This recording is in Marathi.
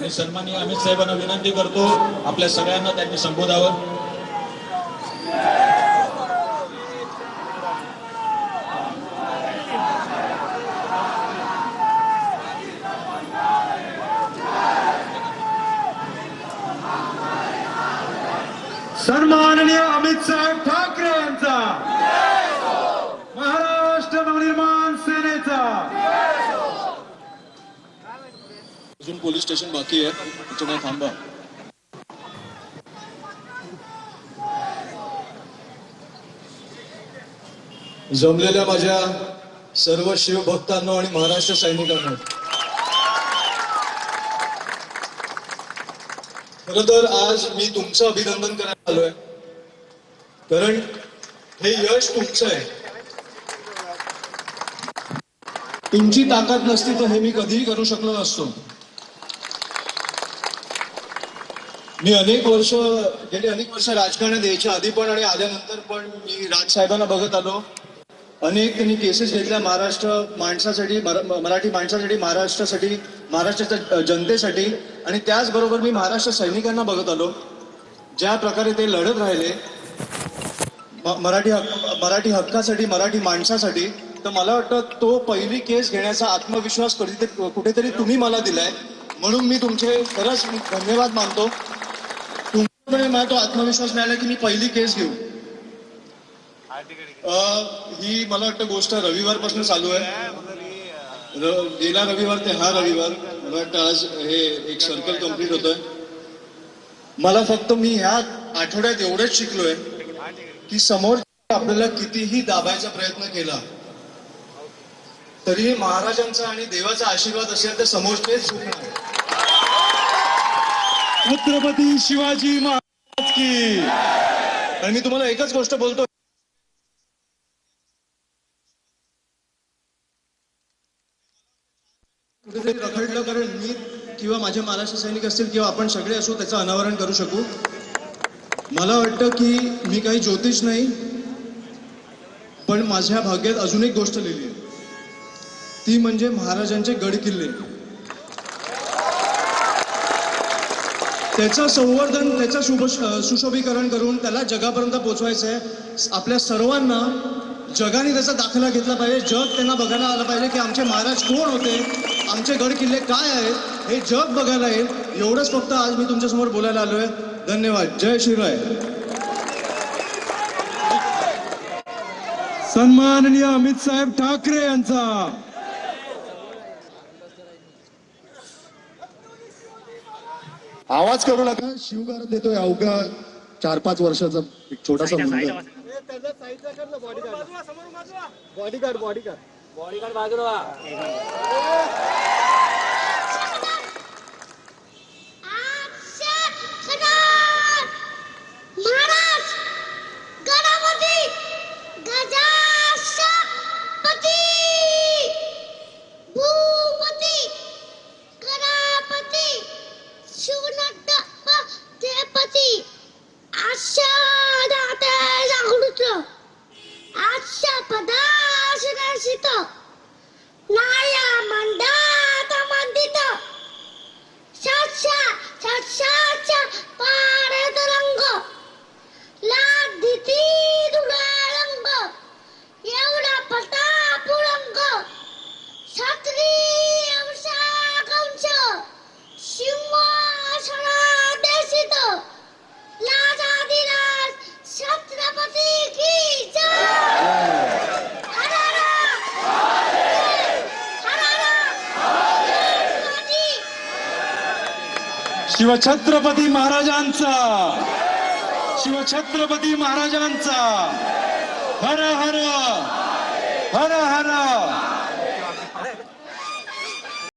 मी सन्माननीय अमित साहेबांना विनंती करतो आपल्या सगळ्यांना त्यांनी संबोधावं. सन्माननीय अमित साहेब ठाकरे यांचा, महाराष्ट्र नवनिर्माण सेनेचा. अजून पोलीस स्टेशन बाकी आहे, त्याच्यामुळे थांबा. जमलेल्या माझ्या सर्व शिवभक्तांनो आणि महाराष्ट्र सैनिकांनो, खरं तर आज मी तुमचं अभिनंदन करायला आलोय, कारण हे यश तुमचं आहे. तुमची ताकद नसती तर हे मी कधीही करू शकलो नसतो. मी गेली अनेक वर्ष राजकारणात यायच्या आधी पण आणि आल्यानंतर पण मी राजसाहेबांना बघत आलो. अनेक त्यांनी केसेस घेतल्या महाराष्ट्र माणसासाठी, मराठी माणसासाठी, महाराष्ट्राच्या जनतेसाठी. आणि त्याचबरोबर मी महाराष्ट्र सैनिकांना बघत आलो, ज्या प्रकारे ते लढत राहिले मराठी हक्कासाठी, मराठी माणसासाठी. तर मला वाटतं तो पहिली केस घेण्याचा आत्मविश्वास कुठेतरी तुम्ही मला दिलाय, म्हणून मी तुमचे खरंच धन्यवाद मानतो. तुमच्यामुळे मला तो आत्मविश्वास मिळाला की मी पहिली केस घेऊ. ही मला वाटतं गोष्ट रविवारपासून चालू आहे. गेला रविवार ते हा रविवार, मला वाटतं आज हे एक सर्कल कम्प्लीट होतोय. मला फक्त मी ह्या आठवड्यात एवढंच शिकलोय की समोर आपल्याला कितीही दाबायचा प्रयत्न केला तरी महाराजांचा आणि देवाचा आशीर्वाद असेल तर समोरचेच झुकणार. छत्रपती शिवाजी महाराज की. आणि मी तुम्हाला एकच गोष्ट बोलतो, कुठेतरी रखडलं, कारण मी किंवा माझे महाराष्ट्र सैनिक असतील किंवा आपण सगळे असू त्याचं अनावरण करू शकू. मला वाटतं की मी काही ज्योतिष नाही, पण माझ्या भाग्यात अजून एक गोष्ट लिहिली आहे, ती म्हणजे महाराजांचे गड किल्ले. त्याचं संवर्धन, त्याचं सुशोभीकरण करून त्याला जगापर्यंत पोहोचवायचं आहे. आपल्या सर्वांना जगाने त्याचा दाखला घेतला पाहिजे. जग त्यांना बघायला आलं पाहिजे की आमचे महाराज कोण होते, आमचे गड किल्ले काय आहेत, हे जग बघायला येईल. एवढंच फक्त आज मी तुमच्यासमोर बोलायला आलोय. धन्यवाद. जय शिवराय. सन्माननीय अमित साहेब ठाकरे यांचा. आवाज करू नका. शिवगार देतोय अवघा 4-5 वर्षाचा एक छोटासा मुलगा. बॉडीगार्ड बाजूला. शिवछत्रपती महाराजांचा, शिवछत्रपती महाराजांचा. हर हर हर हर